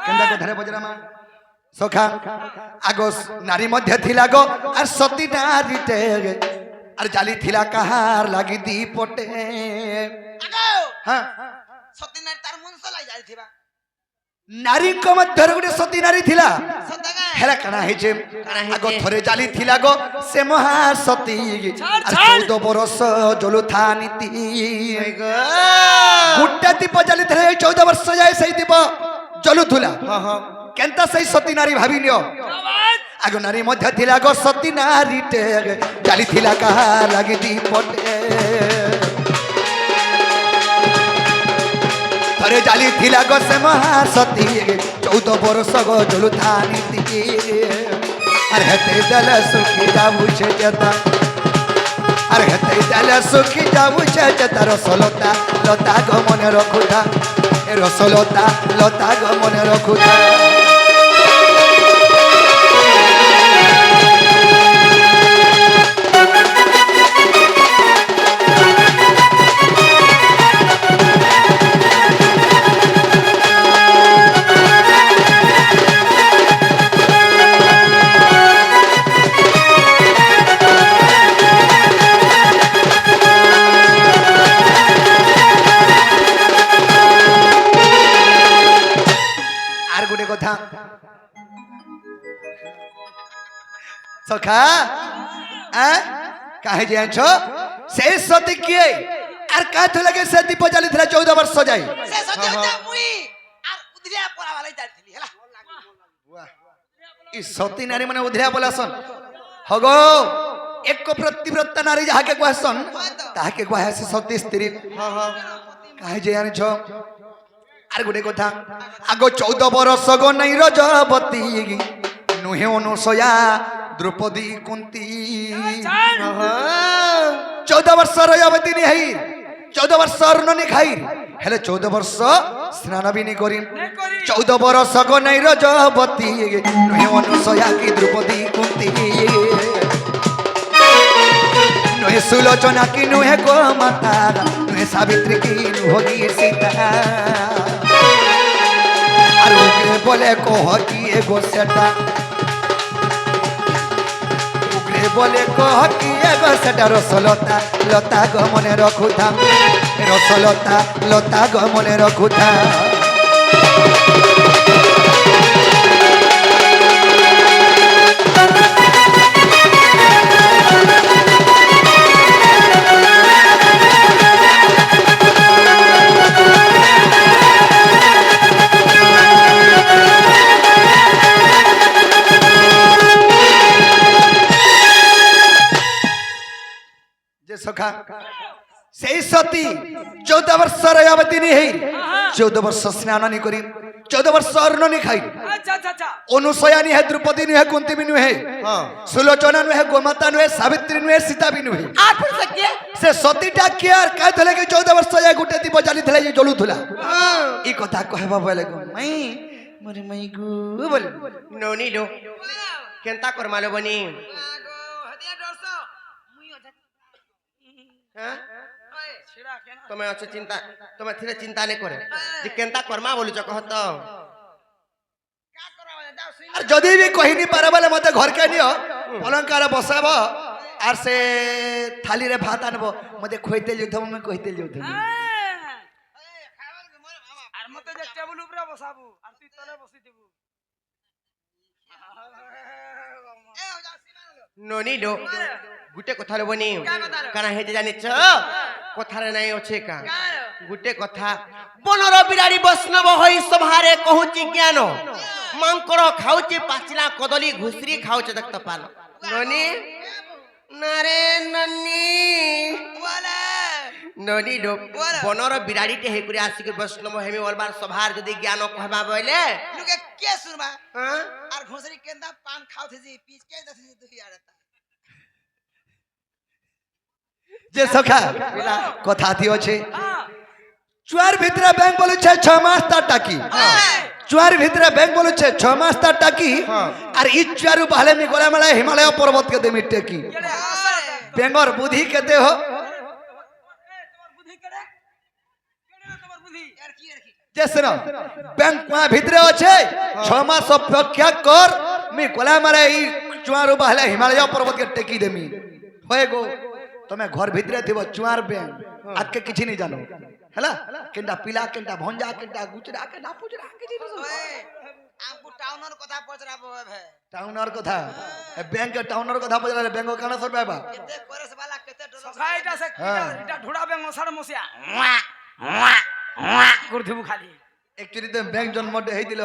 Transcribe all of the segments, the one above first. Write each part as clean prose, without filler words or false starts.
কেন্দা কথারে বজরা মা সখা আগো নারী মধ্যে থিলা গো আর সতী নারীতে আর জালি থিলা কাহার লাগি দি পটে আগো হ্যাঁ সতী নারী তার মন চলাই যাই থিবা নারী ক মধ্যে গোটে সতী নারী থিলা সতগা হেলা কানা হেছে আগো থরে জালি থিলা গো সে মহা সতী আর 14 বরষ জলুথা নীতি গুট্টা দীপ জালি থরে 14 বর্ষ যায় সেই দীপ জলুথুলা কেনতা সেই সতী নারী ভাবি নিও আগো নারী মধ্যে থিলা গো সতী নারীতে জালি থিলা কাহা লাগি দি পটে থরে জালি থিলা গো সে মহা সতী 14 বরষ গো জলুথা নীতি আর হেতে দল সুখী যাবুছে জতা আর হেতে দল সুখী যাবুছে জতা রসলতা লতা গো মনে রখুথা রসলতা লতা গো মনে রখুথা কথা সখা কাহে যাইছ সেই সতী কিয়ে আর কাথ লাগে সে দীপ জ্বালি থিলা 14 বর্ষ যাই সে সতী হইতা মুই আর উদরিয়া পড়া ভালাই যাইছিলি হেলা ই সতী নারী মানে উদরিয়া বলাসন হগো এক প্রতিব্রতা নারী যাহাকে কহসন তাহাকে কহে সতী স্ত্রী কাহে যাইছ আর গোটে কথা আগো 14 বরষ গো নাই রজবতী নুহে অনুসয়া দ্রৌপদী কুন্তি 14 বর্ষ রজবতী নিহাই 14 বর্ষ অর্ণনি খাই হেলে 14 বর্ষ স্নান বিনি করি 14 বরষ গো নাই রজবতী নুহে অনুসয়া কি দ্রৌপদী কুন্তি নুহে সুলোচনা কি নুহে গো মাতা নুহে সাবিত্রী কি নুহগি সীতা আর উগরে বলে কহ কি এগো সেটা উগরে বলে কহ কি এগো সেটা রসলতা লতা গো মনে রখুথা রসলতা লতা গো মনে রখুথা সখা সেই সতী 14 বর্ষ রজবতী নিহাই 14 বর্ষ স্নান নি করি 14 বর্ষ অন্ন নি খাই অনুসয়া নিহে দ্রৌপদী নিহে কুন্তি বি নুহে সুলোচনা নুহে গোমাতা নুহে সাবিত্রী নুহে সীতা বি নুহে আর ফির সে কে সে সতীটা কে আর কাই থলে কি 14 বর্ষ যায় গুটে দীপ জালি থলে যে জলুথুলা ই কথা কহবা বলে গো মাই মরে মাই গো বলে ননি ডো কেনতা করমালো বনি আগো হদিয়া দর্শ মুই অজা হ্যাঁ ওই ছিড়া কেন তুমি অছ চিন্তা তুমি থিরে চিন্তা নে করে যে কেনতা করমা বলুছ কহ তো কা করাবা যাও সুই আর যদি भी কহিনি পারে বলে মতে ঘর কে নিও পলঙ্কারে বসাব আর সে থালি রে ভাত আনব মতে খইতে যুদ্ধ মে কইতে যুদ্ধ আর মতে যে টেবিল উপরে বসাবু আর তুই তলে বসি দিবু ননি ডো গুটে কথা লবনি কানা হেতে জানিছ কথারে নাই আছে কা গুটে কথা বনর বিরাড়ি বৈষ্ণব হই সভারে কহুচি জ্ঞান মাংকর খাউচি পাচিলা কদলি ঘুসরি খাউচে দেখত পাল ননি নারে ননি ওয়ালা ননি ডো বনর বিরাড়িতে হে করে আসি বৈষ্ণব হেমি বলবার সভার যদি জ্ঞান কহবা বইলে লুকে কে শুনবা হ্যাঁ আর ঘোসরি কেন্দা পান খাওতেছি পিচ কে দছি দুই আড়তা যে সখা কথা দি আছে চুয়ার ভিতরে ব্যাংক বলছে 6 মাস তার টাকি চুয়ার ভিতরে ব্যাংক বলছে 6 মাস তার টাকি আর ই চুয়ারু বাহলে মি গলা মেলা হিমালয় পর্বত কে দেমি টেকি বেঙ্গর বুদ্ধি কেতে হো তোমার বুদ্ধি কেড়ে কেড়ে তোমার বুদ্ধি আর কি যে শোনো ব্যাংক ভিতরে আছে 6 মাস অপেক্ষা কর মি কোলা মারে এই চুয়ারু বাহলে হিমালয় পর্বতকে টেকি দেমি হয়ে গো তুমি ঘর ভিতরে থিব চুয়ার ব্যাংক আজকে কিছু নি জানো হেলা কেনটা পিলা কেনটা ভঞ্জা কেনটা গুচরা কেনটা পুজরা কিছু আমকু টাউনর কথা পচরাবো ভাই টাউনর কথা ব্যাংক টাউনর কথা পচরা ব্যাংক কানা সর পাবা কেতে করেছ বালা কেতে সখাইটা সে এটা ঢুড়াবে মশার মশিয়া করে দেবু খালি একচুয়ালি তো ব্যাংক জন্মতে হেই দিল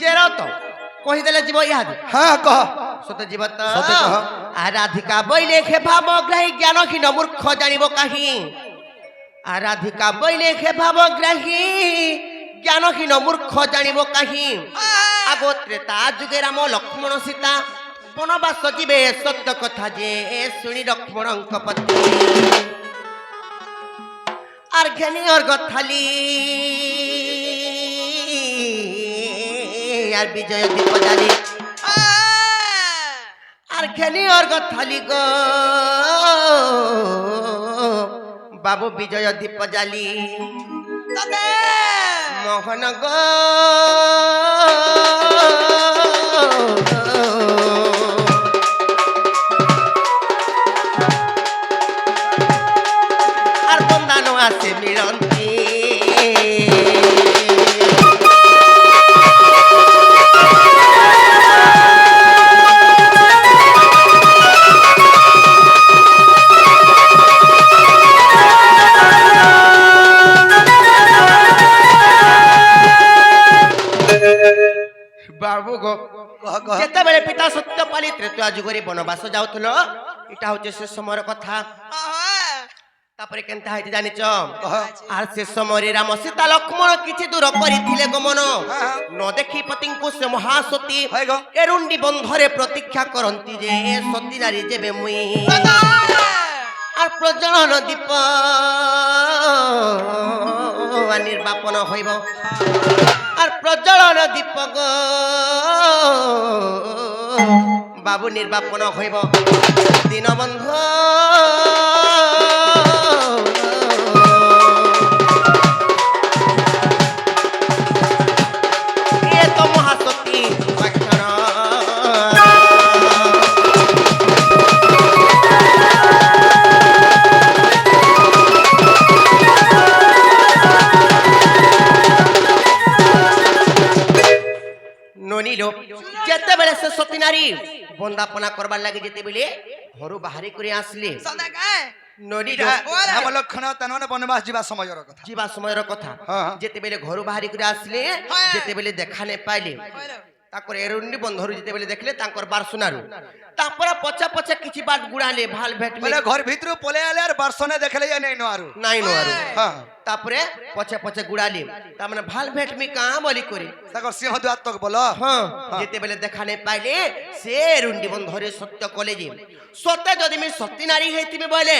जेरो तो कहि देले जीव याद হ্যাঁ কহ सत जीव तो सत्य कह। आराधिका बैले भावग्राही ज्ञान खिन मूर्ख जानिब काहि आराधिका बैले भावग्राही ज्ञान खिन मूर्ख जानिब काहि आगो त्रेता जुगे राम लक्ष्मण सीता वनवास जीवे सत्य कथा जे शुणी लक्ष्मणंक पति আর ঘেনি ওর গথালি আর বিজয় দীপ জ্বালি আর ঘেনি ওর গথালি গো বাবু বিজয় দীপ জ্বালি মোহন গো আর বন্দানো আছে মিলন্তি বাবু গো কহ কহ যেତେବେଳେ ପିତା ସତ୍ୟପାଲି ତ୍ରେତୟା ଯୁଗରେ ବନବାସ ଯାଉଥିଲ ଏଟା ହଉଛି ସେ ସମୟର କଥା ତାପରେ କେନ୍ତା ହେଇଛି ଜାଣିଛ আর সে সময় রাম সীতা লক্ষ্মণ কিছু দূর করিଥିଲେ গমন ন দেখি পতিଙ୍କୁ সে মহাসতী হয়ে গো এরুন্ডি বন্ধরে প্রতীক্ষা করন্তি যে সতী নারী যেবে মুই আর প্রজ্বলন দীপ নির্বাপন হইব আর প্রজ্বলন দীপ গো বাবু নির্বাপন হইব দীনবন্ধু এ তো মহাসতী উপাখ্যান ননিল যেতেবেলে সে সতী নারী বন্দাপনা করবার লাগে যেতেবেলে ঘরু বাহারি করে আসলে ননিল রাম লক্ষণ তাননে বনবাস ଯିବା ସମୟର କଥା ଯିବା ସମୟର କଥା ହଁ। ଯେତେବେଳେ ଘରୁ ବାହାରି କରି ଆସିଲେ ଯେତେବେଳେ ଦେଖା ନେ ପାଇଲେ ତାଙ୍କର ଏରୁଣ୍ଡି ବନ୍ଧରୁ ଯେତେବେଳେ ଦେଖିଲେ ତାଙ୍କର ବାରସୁନାରୁ ତାପରେ ପଛେ ପଛେ କିଛି ବାଟ ଗୁଡାଲେ ভাল ভেট বলে ঘর ভিতর পলে আলে আর বারসনে দেখলে যে নেই নোয়ারু নাই নোয়ারু হ্যাঁ তারপরে পছে পছে গুড়ালি তার মানে ভাল ভেট মি কাঁ বলি করি তাকর সিংহ দুয়াত তক বল হ্যাঁ যেতেবেলে দেখা নে পাইলে সে রুন্ডি বন্ধরে সত্য কলেজে সত্যি যদি আমি সতী নারী হইতিবি বলে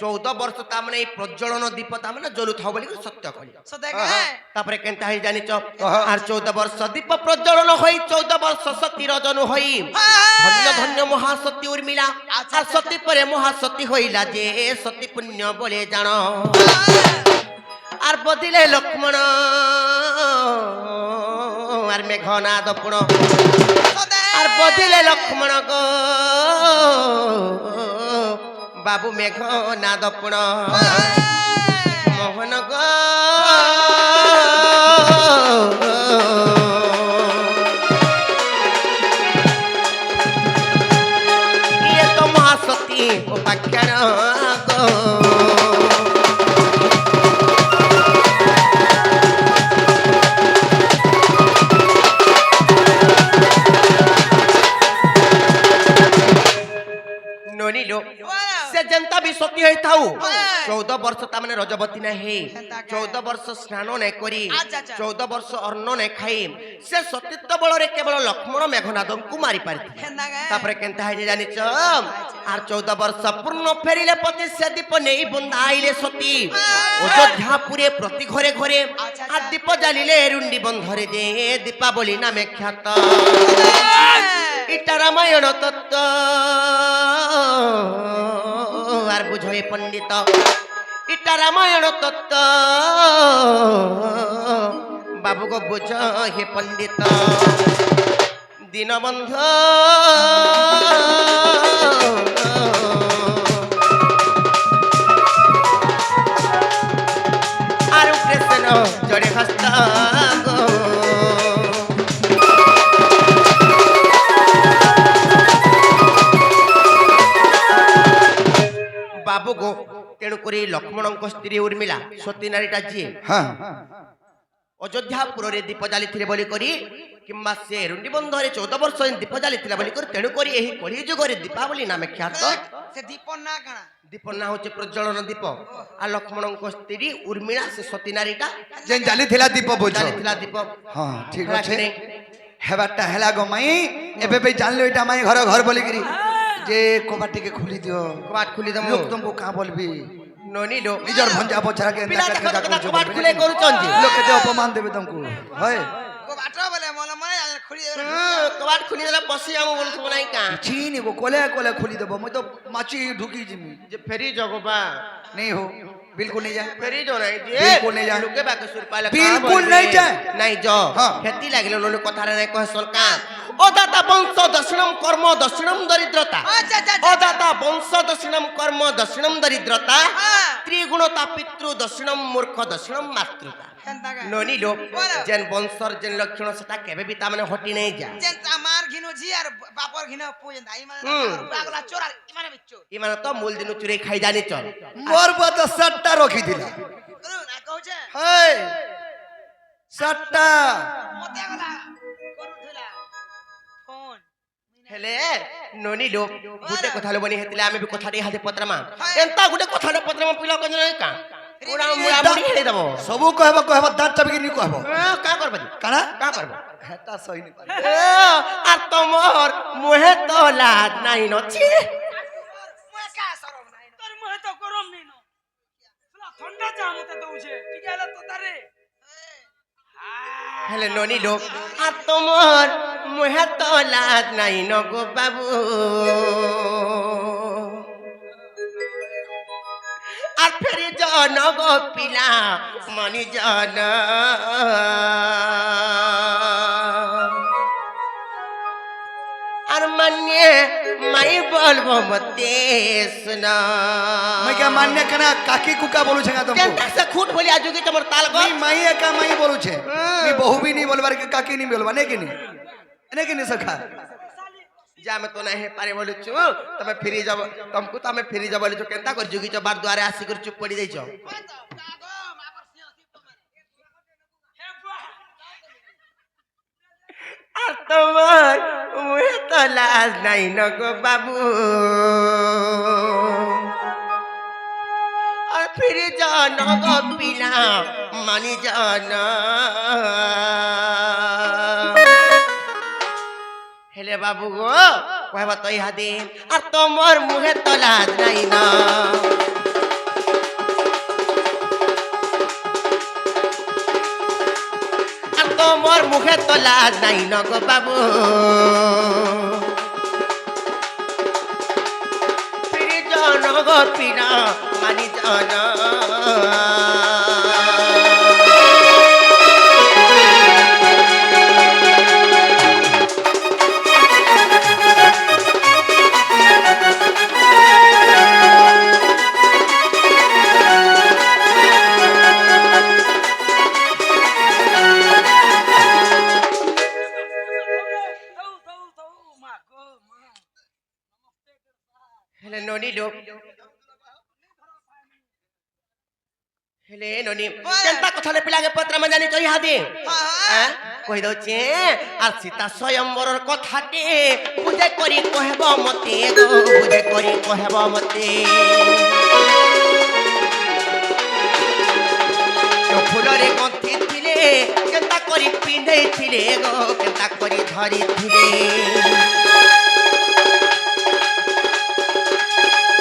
14 বর্ষ তা মানে এই প্রজ্বলন দীপ তা মানে জ্বলু থাও বলি সত্য কলি তারপরে কেনতা হই জানিছ আর 14 বর্ষ দীপ প্রজ্বলন হই 14 বর্ষ সতীর জনু হই ধন্য ধন্য মহাসতী উর্মিলা আর সতী পরে মহাসতী হইলা যে সতী পুণ্য বলে জানো আর বদিলে লক্ষ্মণ আর মেঘনাদ পুণ আর বদিলে লক্ষ্মণ গো বাবু মেঘনাদ পুণ মোহন গো ইয়ে তো মহাসতী উপাখ্যান গো ননিল সে জনতা বি সতী হই থাও 14 বর্ষ তা মানে রজবতী না হে 14 বর্ষ স্নান নাই করি 14 বর্ষ অন্ন নাই খাই সে সতীত্ব বলরে কেবল লক্ষ্মণ মেঘনাদଙ୍କୁ মারি পারিথি তারপরে কেনতা হই জানিছ আর 14 বর্ষ পূর্ণ ফেরিলে পতি সে দীপ নেই বন্দা আইলে সতী অযোধ্যাপুরে প্রতি ঘরে ঘরে আর দীপ জ্বালিলে রুন্ডি বন্ধরে যে দীপাবলি নামে খ্যাত ইটা রামায়ণ তত্ত্ব আর বুঝে পণ্ডিত ইটা রামায়ণ তত্ত্ব বাবু গো বুঝ হে পণ্ডিত দীনবন্ধ আর কৃষ্ণ জড়ে হস্ত গো বাবু গো তেণু করে লক্ষ্মণଙ୍କ স্ত্রী উর্মিলা সতী নারীটা যিয়ে হ্যাঁ অযোধ্যাপুরে দীপ জালিଥିଲେ বলি করি কিংবা সে ରୁଣ୍ଡିବନ୍ଧରେ 14 ବର୍ଷ ଦୀପ ଜାଲିଥିଲା ବୋଲି କରି ତେଣୁ କରି ଏହି କଳି ଯୁଗରେ ଦୀପାବଳି ନାମେ ଖ୍ୟାତ ସେ ଦୀପ ନା କାଣା ଦୀପ ନାଁ ହଉଛି ପ୍ରଜ୍ୱଳନ ଦୀପ ଆଉ ଲକ୍ଷ୍ମଣଙ୍କ ସ୍ତ୍ରୀ ଉର୍ମିଳା ସେ ସତୀ ନାରୀଟା যে জালিଥିଲା ଦୀପ ବୁଝ ଜାଲିଥିଲା ଦୀପ ହଁ ଠିକ ହେଲା ଅଛି କି ନାଇଁ? ହେବାଟା ହେଲା ଗো ମାଇ ଏବେ ବି ଜାଣିଲ ଏଇଟା ମାଇ ଘର ଘର ବୋଲିକିରି ଯେ କବାଟ ଟିକେ ଖୋଲି ଦିଅ କବାଟ ଖୋଲି ଦମୁ ଲୋକ ତୁମକୁ କାଁ ବୋଲବି ନନି ଲୋ ନିଜର ଭଞ୍ଜା ପଛରା କେ ପିଲା ଦେଖ କବାଟ ଖୋଲେ କରୁଛନ୍ତି ଲୋକ କେତେ ଅପମାନ ଦେବେ ତମକୁ ହଏ କୋ ବାଟ ବୋଲେ ମନ ମନେ ଖୁଳି କବାଟ ଖୋଲି ଦେଲା ବସି ଆମ ବୋଲୁଥିବ ନାଇଁ କା ଚିନି গো কোলে কোলে খুলি দেব মই তো মাছি ঢুকি জিমি ଯେ ଫେରି ଜଗବା नहीं हो बिल्कुल नहीं जाए ଫେରି ଯ ନାଇଁ ଯେ बिल्कुल नहीं जाए ଲୋକେ ବାକେ ସୁର ପାଇଲେ बिल्कुल नहीं जाए ନାଇଁ ଯ ହଁ। କ୍ଷତି ଲାଗିଲେ ଲୋକ କଥାରେ ନାଇଁ କହେ ସରକା অদাতা বংশ দর্শনম কর্ম দর্শনম দরিদ্রতা আচ্ছা, আচ্ছা, আচ্ছা। অদাতা বংশ দর্শনম কর্ম দর্শনম দরিদ্রতা হ্যাঁ। ত্রিগুণতা পিতৃ দর্শনম মূর্খ দর্শনম মাতৃতা কেনতা কা ননি লোক বলো। যেন বংশর যেন লক্ষণ সেটা কেবে বি তা মানে হটি নাই যা যেন আমার ঘিনো জি আর বাপর ঘিনো পূজন দাই মানে পাগলা চোরা ইমানে বিচ্চো ইমান তো মূল দিন চুরি খাই জানি চল मोर बात सट्टा रखी दिला না কହୁছে हाय सट्टा মতে গলা করুথিলা ফোন হেলে ননি লোক গুটে কথা লবনি হেতিলে আমি বি কথাটি হাতে পত্রমা হ্যাঁ। এন্তা গুটে কথাটা পত্রমা পিলা কন নাই কা ওরা মুড়া মুড়ি হেলে দেব सबू कहबो कहबो दांत चाबी नी कहबो কা করবা काना কা করবা हेता सही नहीं पारे আর তোমার মুহে তো লাজ নাই নছি মই কা সরম নাই তোর মুহে তো গরম নেই নো শালা ঠান্ডা চা মতে দউছে ঠিক আছে তো তারে হেলে ননি লোক আর তোমার মুহে তো লাজ নাই নগো বাবু আর ফেরি জন গো পিলা মনি জন আর মানে মাই বলবো মতে শোনা मैं क्या मान्य कना काकी कुका बोलू छेगा तुमको কেনতা সে খুট বলি আজুকি তোমার তাল গো नहीं माई का माई बोलू छे मी बहु भी नहीं बोलबार के काकी नहीं बोलबा नहीं कि नहीं सखा যা আমি তো নাই পারে বলুছু তুমি ফিরি যাব তুমকু তো আমি ফিরি যাব বলছো কেনতা কর যুগি তো বার দুয়ারে আসি করে চুপ পড়ি যাইছো আর তোমার মুহে তো লাজ নাই নগো বাবু আর ফিরে যান গো পিলা মানি যান হেলে বাবু গো কহবা তো ইহাদে আর তোমার মুহে তো লাজ নাই না আর তোমার মুখে তো লাজ নাই না গো বাবু ফিরে জন গো পিনা মানি জন হেলে ননি লোক হেলে ননি কেনতা কথালে পিলাকে পত্র মা জানি তো ইহাদে কই দউছে আর সীতা স্বয়ম্বরর কথাতে বুঝে করি কহব মতে গো বুঝে করি কহব মতে ফুলরে গন্থি ছিলে কেনতা করি পিঁধেই ছিলে গো কেনতা করি ধরি ছিলে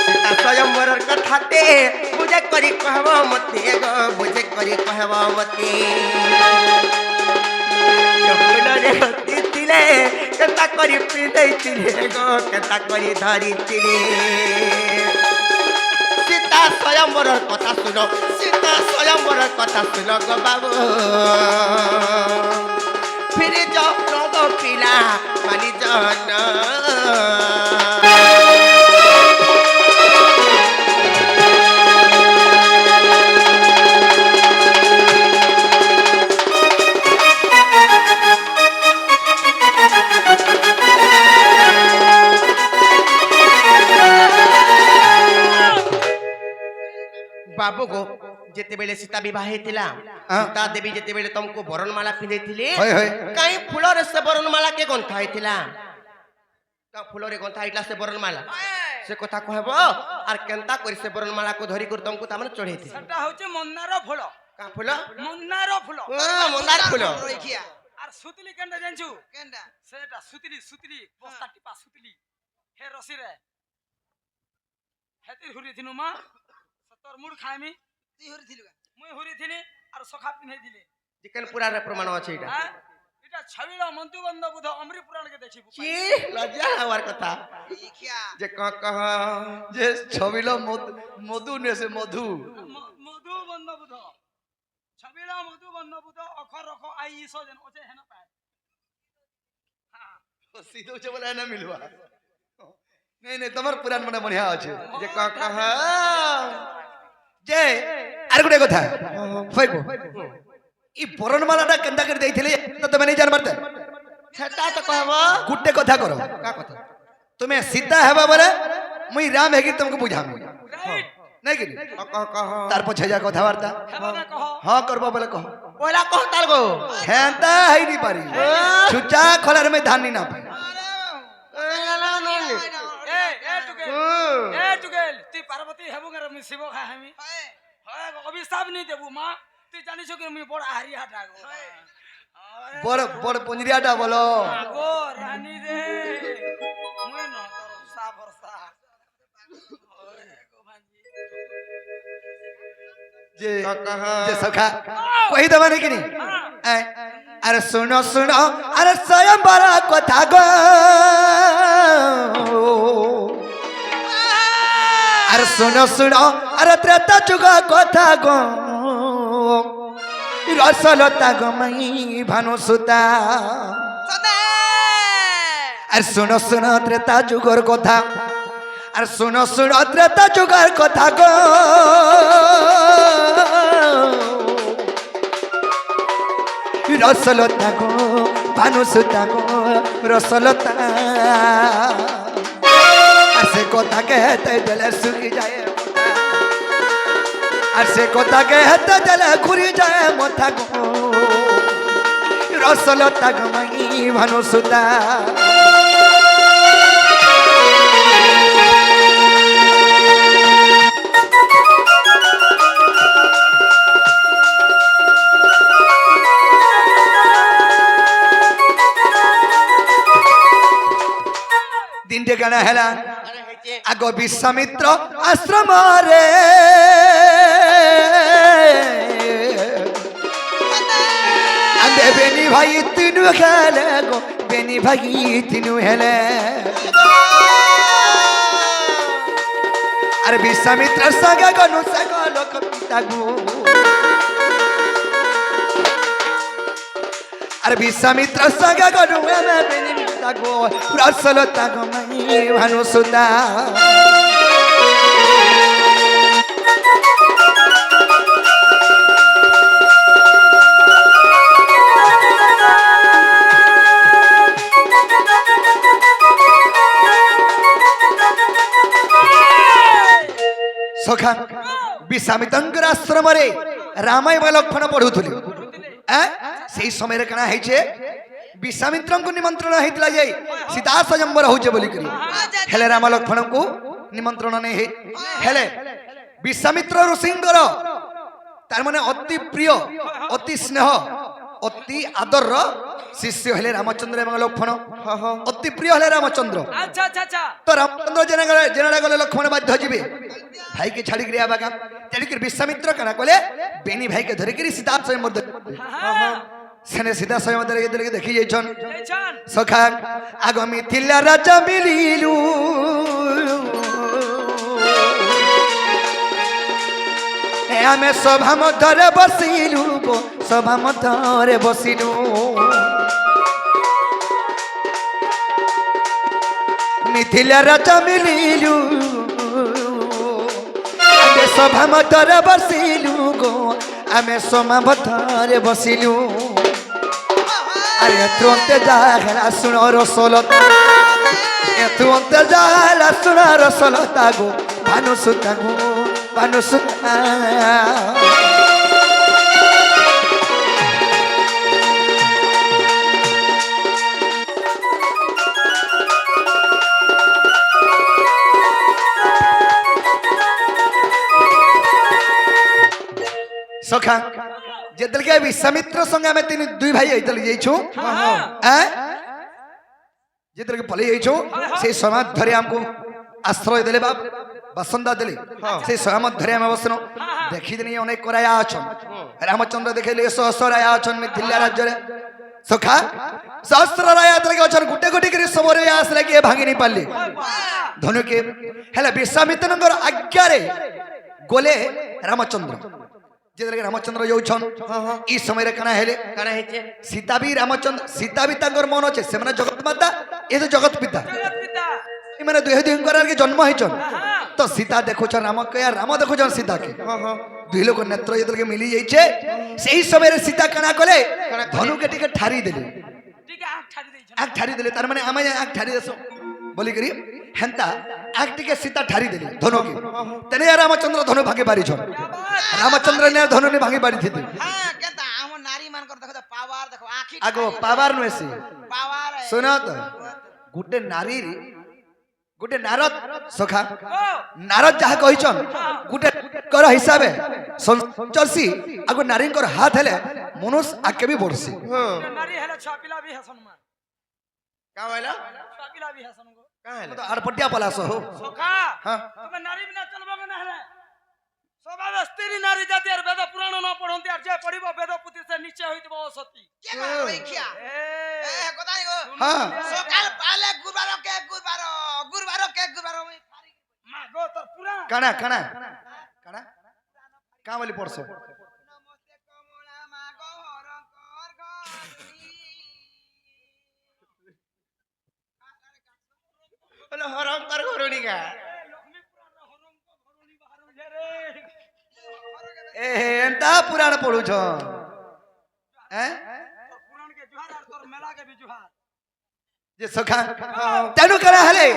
সীতা স্বয়ম্বরর কথাতে বুঝে করি কহব মতে গো বুঝে করি কহব মতে ফুলরে গন্থি ছিলে কেনতা করি পিঁধেই ছিলে গো কেনতা করি ধরি ছিলে সীতা স্বয়ম্বরের কথা শুনো, সীতা স্বয়ম্বরের কথা শুনো গো বাবু। ফিরে যাও গো পিলা মানি জন। বাবু গো যেତେବେଳେ ସୀତା ବିବାହ ହେଇଥିଲା, ସୀତା ଦେବୀ ଯେତେବେଳେ ତମକୁ ବରଣମାଳା ପିନ୍ଧେଇଥିଲେ, କାଇଁ ଫୁଲରେ ସେ ବରଣମାଳା କେ ଗନ୍ଥା ହେଇଥିଲା? ଫୁଲରେ ଗନ୍ଥା ହେଇଥିଲା ସେ ବରଣମାଳା, ସେ କଥା କହିବ। আর কেনতা করে সে বরণমালাকে ধরি করে তমকু তামনে চড়াইছিল? সেটা হচ্ছে মন্দার ফুল। কা ফুল? মন্দার ফুল। মন্দার ফুল। আর সুতলি কেনটা জানছু? কেনটা? সেটা সুতলি, সুতলি বস্তা টিপা সুতলি হে রসিরে হেতি হুরি থিনু মা তোর মুড় খাইমি তুই হুরি থিলু মুই হুরি থিনি আর সখা পিনহে দিলে চিকেন পুরারে প্রমাণ আছে এটা। এটা ছবিলা মন্তুবন্ধ বুধ অমরি পুরাণকে দেখিবু কি লজ্জা হওয়ার কথা যে কহ যে ছবিল মধু নেছে মধু মধু বন্ধ বুধ ছবিলা মধু বন্ধ বুধ অখর রখ আই ইসো যেন ওছে হেনা পায়। হ্যাঁ सीधे उसे बोला है ना मिलवा नहीं नहीं तुम्हार पुराण मने बढ़िया আছে যে কহ যে আর গুটে কথা কইবো ই বরণমালাটা কেনতা করে দেইছিলে তো তুমি নাই জানবারতে সেটা তো কহব। গুটে কথা করো কা কথা? তুমি সীতা হেবা বলে মুই রাম হেগি तुमको বুঝামি রাইট নাই কি কহ তার পছে যা কথাবার্তা হেবা না কহ হ্যাঁ করবো বলে কহ পয়লা কহ তাল গো। হেনতা হইনি পারি ছুচা খলার মে ধান নি না পাই টুকেল তুই পার্বতী হেবু গে আমি শিব খাই আমি হয় অভিশাপ নি দেবু মা তুই জানিস কি আমি বড় হারি হাটা গো বড় বড় পঞ্জরিয়াটা বলো গো রানী রে মুই ন তোর সা ভরসা গো ভাঞ্জি যে যে সখা কই দেবা নাকি নি আরে শুনো শুনো আরে স্বয়ং বড় কথা গো আরে শুনো শুনো আরে ত্রেতা যুগ কথা গো রসলতা গমাই ভানু সুতা আর শুনো শুনো ত্রেতা যুগর কথা আর শুনো শুনো ত্রেতা যুগর কথা গো রসলতা গো ভানু সুতা গো রসলতা আর সে কথা কেতে দিলে শুকি যায় আর সে কথা কেতে দিলে ঘুরি যায় মাথা গো রসলতা গমাই ভানু সুতা দিনটে কেন হেলা আগ বিশ্বামিত্র আশ্রম রে বেনি ভাই তিনু খেলে গো বেনি ভাই তিনু হেলে আরে বিশ্বামিত্র সঙ্গে গনু সঙ্গ লোক পিতা গো আরে বিশ্বামিত্র সঙ্গে গনু বেনি পিতা গো রসলতা গো মাই ভানু সুতা সখা বিশ্বামিত্রঙ্কর আশ্রমরে রামায়ণ লক্ষণ পড়ুথিলে সেই সময় কেনা হয়েছে বিশ্বামিত্রଙ୍କୁ নিমন্ত্রণ হয়েছিল যে সীতা স্বয়ম্বর হচ্ছে বলি করি হেলে রাম লক্ষণଙ୍କୁ নিমন্ত্রণ নেই হেলে বিশ্বামিত্র ঋষিঙ্কর তার মানে অতি প্রিয় অতি স্নেহ অতি আদর শিষ্য হলে রামচন্দ্র এবং লক্ষ্মণ অতি প্রিয় হলে রামচন্দ্র আচ্ছা আচ্ছা আচ্ছা তো রামচন্দ্র জেনে গেলে লক্ষ্মণ বাধ্য যাবে ভাইকে ছাড়ি গিয়ে বাগা তেণুকরি বিশ্বামিত্র কেনা কলে বেনি ভাইকে ধরিকি সীতা স্বয়ম্বর সেনে সীতা স্বয়ম্বর দেখি যাইছন সখা আগামী থিলা রাজা মিলিলু ଆମେ ସଭା ମଧ୍ୟରେ ବସିଲୁ ଗୋ ସଭା ମଧ୍ୟରେ ବସିଲୁ ମିଥିଳା ରାଜ ମିଳିଲୁ ଆମେ ସଭା ମଧ୍ୟରେ ବସିଲୁ ଗୋ ଆମେ ସଭା ମଧ୍ୟରେ ବସିଲୁ ଆରେ ଏଥୁ ଅନ୍ତେ ଯାହା ଶୁଣ ରସଲତା ଏଥୁ ଅନ୍ତେ ଯାହା ଶୁଣ ରସଲତା ଗୋ ଭାନୁସୁତା ଗୋ ଭାନୁସୁତା सखा जेतल के विश्वामित्र संगे हमें तीन दुई भाई आइतल जाइछु जेतल के पले जाइछु से समाज धरे हमको आश्रय देले बाप बसंदा देले से समाज धरे हम बसनो देखि दिनी अनेक कराया अछन रामचंद्र देखले सहस्राया अछन मिथिला राज्य रे सखा सहस्राया तले के अछन गुटे गुटे करी सबरे आसले के भांगी नहीं पाले धनु के हेला विश्वामित्रनगर आज्ञा रे गोले रामचंद्र जेतले रामचंद्र जाउछन ई समय रे कना हेचे सीता भी रामचंद्र सीता भी तांगर मन अछि से माने जगत माता ए तो जगत पिता ई माने दुहे दुहिंकर के जन्म हेछन तो सीता देखुछन राम के राम देखुछन सीता के दुहि लोक नेत्र जेतले के मिली जाइछे सेही समय रे सीता कना कले धनु के टिके ठारी देले आग ठारी देले तार माने आमे आग ठारी देसो बोली करी हेंता आग टिके सीता ठारी देली धनु के तने रामचंद्र धनु भागे बारी छन रामचंद्र ने धनु ने भागे बारी थी हां केता हम नारी मान कर देखो पावर देखो आखी आगो पावर नसे पावर है सुनो तो गुटे नारद सखा नारद जहा कहिछन गुटे कर हिसाबे संचरसी आगो नारी कर हाथ हेले मनुष्य आके भी बढ़सी नारी हेले छापिला भी हसन मा का होइला छापिला भी हसन गो का हेले तो आरपटिया पलास हो सखा हां तुम नारी बिना चलबो के ना हेले स्वभाव स्त्री नारी जाति और वेद पुराण न पढ़ंती और जे पढ़िबो वेद पुति से नीचे होइतबो सती के कर रखिया ए कोताई गो हां सकाल पाले गुरुवार के गुरुवार में मा गो तो पुराण काना काना काना का बोली पड़सो नमस्ते कमला मा गो हर घर बोले हरम कर घरोनी का लक्ष्मी पुराण हरम को घरोनी बाहर जे रे ए एंता पुराण पढु छ हैं पुराण के जुहार और तोर मेला के भी जुहार जे सखा तेनु करा हले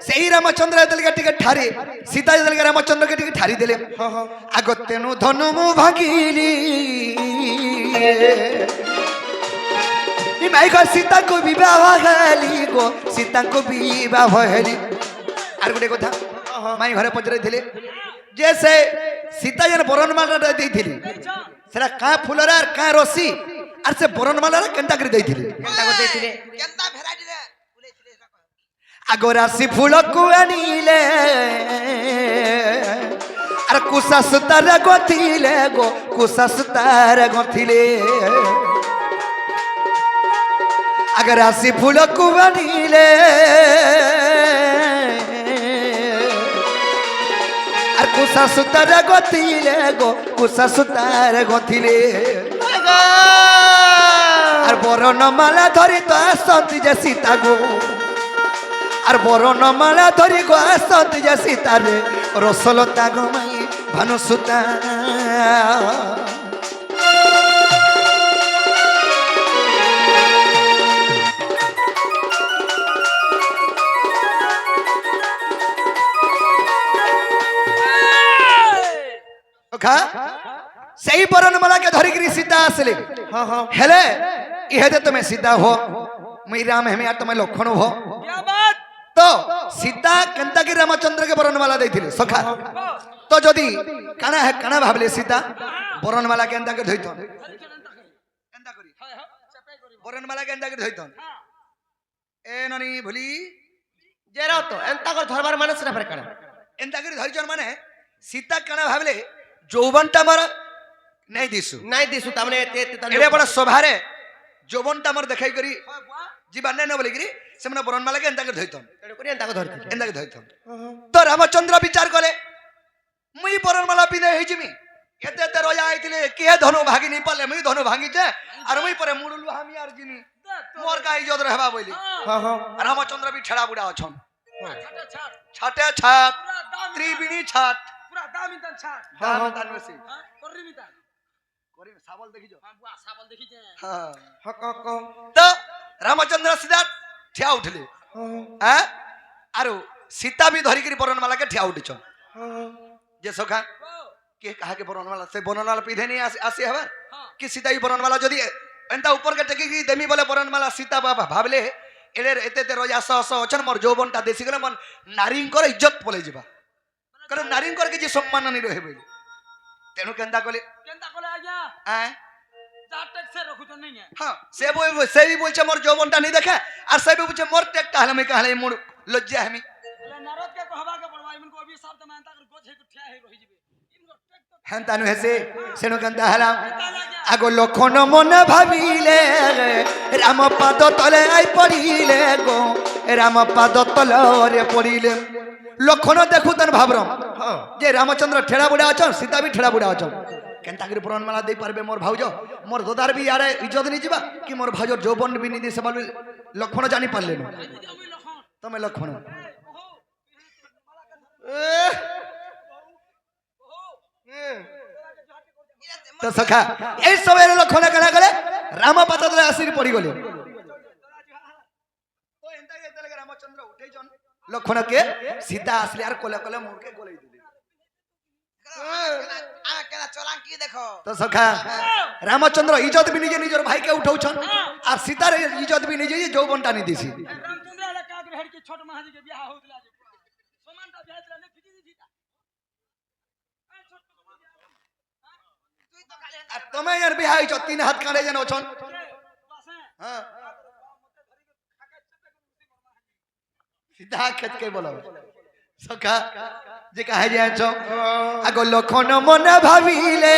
सही रामचंद्र दल के टिके ठारी सीता दल के रामचंद्र के टिके ठारी देले आगो तेनु धनु मु भागिली ई माई को सीता को विवाह हेली गो सीता को विवाह हेली आर गुटे कथा माई घरे पचरे थिले जैसे सीता जन बरनमाला देई थिली सेरा का फुलरा आर का रसी आर से बरनमाला केंता कर देई थिली केंता को देथिले केंता भेराइटी रे उलेथिले आगो राशि फूल को आनिले आर कुसा सुतार गथिले गो कुसा सुतार गथिले अगर राशि फूल को आनिले आर कुसा सुतार गथिले गो कुसा सुतार गथिले आर बरनमाला धरी तो आसती जे सीता गो आर बरनमाला धरी गो आसती जे सीता रे रसलता गमाई भानुसुता खा सही बरनमाला के धरी गिरी सीता आसले हां हां हेले इहेते तुम्हें सीता हो मुई राम हेमे यार तुम्हें लक्षण हो क्या बात तो सीता केंता की रामचंद्र के बरनमाला देथिले सखा तो जदी काना है काना भाबले सीता बरनमाला केंता के धइतो केंता करी हाय हां चपे करी बरनमाला केंता के धइतो ए ननी भूली जेरा तो एंता को धरबार मानस ना पर करा एंता करी धइचन माने सीता काना भाबले যৌবনটা আমার নাই দিছু নাই দিছু তামনে তে এরে বড় সভারে যৌবনটা আমার দেখাই করি জীবন নাই না বলি করি সেমনে বরনমালাকে এন্তা করে ধইতন তেড় করি এন্তা কো ধরতি এন্তা করে ধইতন তো রামচন্দ্র বিচার করে মুই বরনমালা বিদায় হই জিমি এতে তে রজা আইতিলে কে ধনু ভাগি নি পারলে মুই ধনু ভাঙিছে আর মুই পরে মুড়লু আমি আর জিনি মোর কা ইজ্জত রহবা বইলি হ্যাঁ হ্যাঁ রামচন্দ্র বি ঠেড়া বুড়া অছন ছাটে ছাট ছাটে ছাট পুরা দাম ত্রিবিণী ছাট পুরা দামি তান ছাট দাম দান বেশি হ্যাঁ কররি মিতান করি সাবল দেখিছো হ্যাঁ বুয়া সাবল দেখিছে হ্যাঁ হ্যাঁ ক তো রামচন্দ্র সিধা ঠিয়া উঠলে হ্যাঁ আর সীতা বি ধরিকি বরণমালাকে ঠিয়া উঠিছ যে সখা কে কাহাকে বরণমালা সে বরণমালা পিধে নিয়ে আসি হবা কি সীতা এই বরণমালা যদি এন্তা উপরকে টেকি দেমি বলে বরণমালা সীতা বাবা ভাবলে এদের এতে রোজা সহ অছন মোর যৌবনটা দেশি গেলে মন নারীঙ্কর ইজ্জত পলাই যাবা কারণ নারীঙ্কর কিছু সম্মান নি রহে বলি তেণু কেন্তা কলে কেনতা কলে আজ্ঞা হ্যাঁ যা ট্যাক্সে রখুছ নাই না হ্যাঁ সেই বলছে মোর যৌবনটা নি দেখে আর সেই বলছে মোর টেকটা হলে আমি কাহলে মোর লজ্জা আমি বলে নারদ কে কহবা কে পড়বা ইমন কো অভিশাপ তে মান তাকর গোছ হেকু ঠিয়া হে রহি যাবে ইমন টেক তো হ্যাঁ তানু হেসে সেণু কেন্তা হলাম কেনতা লাগা আগো লক্ষণ মনে ভাবিলে রাম পাদ তলে আই পড়িলে গো রাম পাদ তলরে পড়িলে লক্ষণ দেখু তান ভাবরম যে রামচন্দ্র ঠেড়া বুড়া অছন সীতা বি ঠেড়া বুড়া অছন কেনতা করে বরণমালা দেই পারবে মোর ভাউজ মোর দদার বি আরে ইজ্জত নি যাবা কি মোর ভাউজর যৌবন বি নি দি সে বলবে লক্ষণ জানি পারলে না যদি আমি লখন তুমি লক্ষণ ওহো তো সখা এই সময় লক্ষণ কেনা গেলে রাম পাদ তলে আসির পড়ি গলে রামচন্দ্র উঠেছন লক্ষণকে সীতা আসলে আর কোলে কোলে মুখে গলাই দিলে আমি কেন চলাং কি দেখো তো সখা রামচন্দ্র ইজ্জত বি নিজে নিজের ভাইকে উঠাউছন আর সীতার ইজ্জত বি নিজে যৌবনটা নি দিছি রামচন্দ্র আলে কাক হেড কি ছোট মহাজি के বিয়াহ होतला जे समानता बियाहला ने फिटी दी था তুই তো কালে আর তুমি এর বিয়া হইছ তিন হাত কাঁড়ে যেন অছন হ্যাঁ সীতা খেত কে বলো সখা যে কাহে যাচ্ছ আগো লক্ষণ মনে ভাবিলে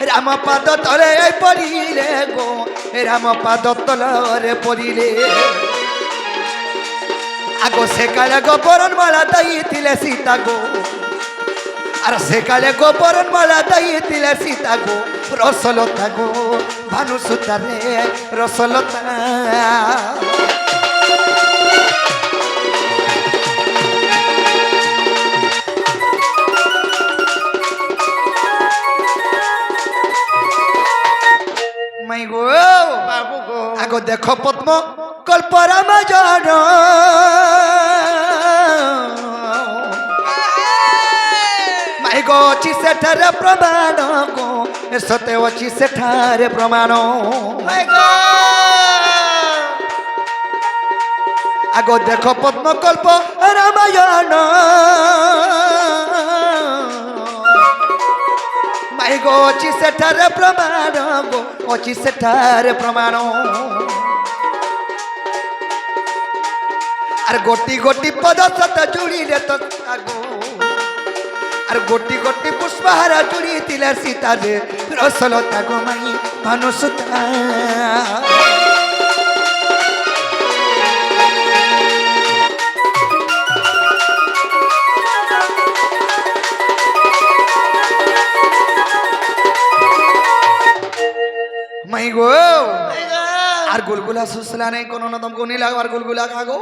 রাম পাদ তলে পড়িলে গো রাম পাদ তলরে পড়িলে আগো সে কালে গো বরণমালা দাইছিলে সীতা গো আর সে কালে গো বরণমালা দাইছিলে সীতা গো রসলতা গো ভানু সুতারে রসলতা মাই গো বাবু গো আগো দেখো পদ্ম কল্পরাম জন মাই গো অছি সেঠারে প্রমাণ গো সতে অছি সেঠারে প্রমাণ আগো দেখো পদ্ম কল্প রামায়ণ মাই গো অছি সেঠারে প্রমাণ গো অছি সেঠারে প্রমাণ আর গোটি গোটি পদ সত জুড়িলে তো আগো আর গোটি গোটি পুষ্পহার জুড়ি দিলে সীতা রে রসলতা গো মাই ভানুসুতা মাই গো আর গুলগুলা সুসলা নেই কোন না তমকো নি লাগো আর গুলগুলা কাগো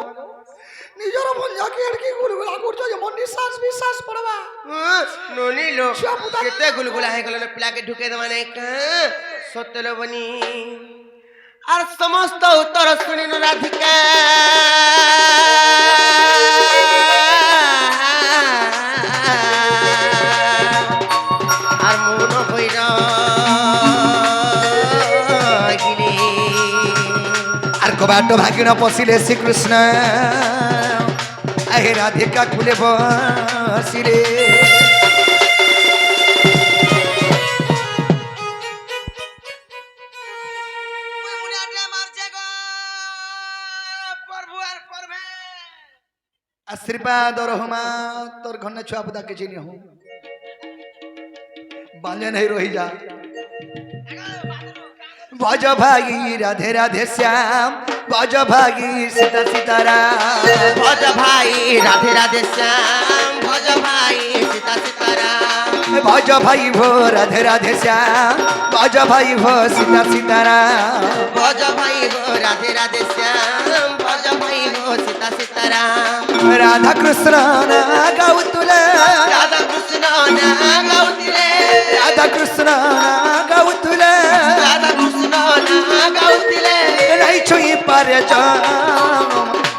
নিজর ভঞ্জাকে আর কি গুলগুলা করছো যেমন নিঃশ্বাস বিশ্বাস পড়বা ননিলো কেতে গুলগুলা হয়ে গেল পিলাকে ঢুকে দেওয়া নাই সত্য বনি আর সমস্ত উত্তর শুনিল রাধিকা আর মন হইল আর কবাট ভাগিন পশিলে শ্রীকৃষ্ণ আহে রাধিকা খুলে বসিলে মুই মুনি আটে মারছে গো প্রভু আর করবে আশীর্বাদ রহমা তোর ঘনে ছুয়া পুতা কিছু নি হো বাঁধে नहीं রহি যা भज भागी राधे राधे श्याम भज भागी सीता सीताराम भज भाई राधे राधे श्याम भज भाई सीता सीताराम भज भाई भो राधे राधे श्याम भज भाई भो सीता सीताराम भज भाई हो राधे राधे श्याम भज भाई हो सीता सीताराम राधा कृष्ण ना गाउतुले राधा कृष्ण ना गाउतिले राधा कृष्ण ना गाउतुले राधा कृष्ण ना गाउतिले नहीं छुई पारे जाम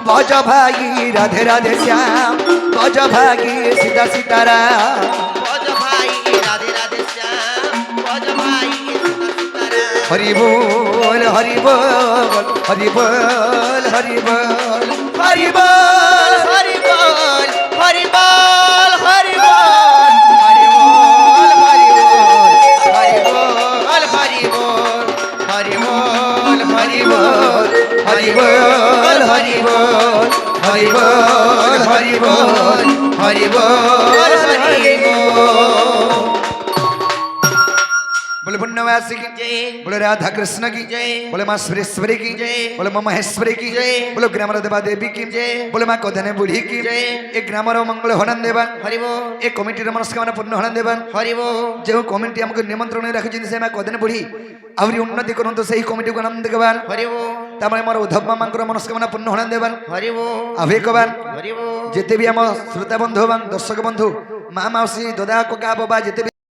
भज भाई राधे राधे श्याम भज भाई सीता सीताराम भज भाई राधे राधे श्याम भज भाई सीता सीताराम हरि बोल हरि बोल हरि बोल हरि बोल हरि बोल हरि बोल हरि बोल हरि बोल हरि बोल हरि बोल हरि बोल हरि बोल हरि बोल हरि बोल हरि बोल हरि बोल हरि बोल हरि बोल बोले पुण्यवासी की जय बोले राधा कृष्ण की जय बोले माँ सुरेश्वरी की जय बोले माँ महेश्वरी की जय बोले ग्रामर देवा देवी की जय बोले माँ कौधने बुढ़ी की जय एक ग्रामर मंगल हनन देवा हरि बोल एक कमिटीर मनस्कामना पूर्ण हनन देवा हरि बोल जो कमिटी हमको निमंत्रण रखी से मैं कौधने बुढ़ी आवरी उन्नति करंतु सही कमिटी को आनंद देवान हरि बोल तामरे मोर उद्धव मामांकर मनस्कामना पूर्ण हनन देवान हरि बोल अभे कबान हरि बोल जेते भी हम श्रोता बंधु एवं दर्शक बंधु माँ माउसी दादा कका बाबा जेते भी